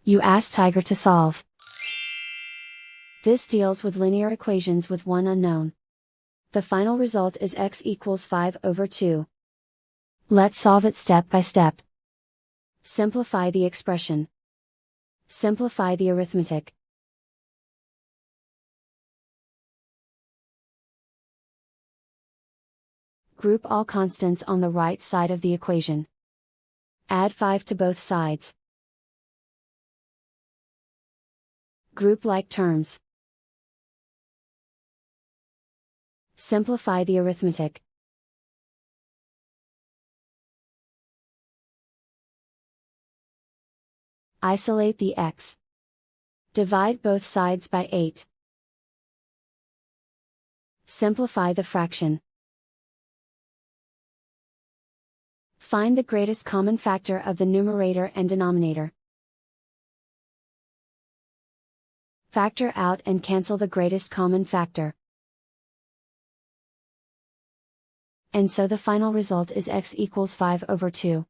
You ask Tiger to solve. This deals with linear equations with one unknown. The final result is x equals 5/2. Let's solve it step by step. Simplify the expression. Simplify the arithmetic. Group all constants on the right side of the equation. Add 5 to both sides. Group like terms. Simplify the arithmetic. Isolate the x. Divide both sides by 8. Simplify the fraction. Find the greatest common factor of the numerator and denominator. Factor out and cancel the greatest common factor. And so the final result is x equals 5/2.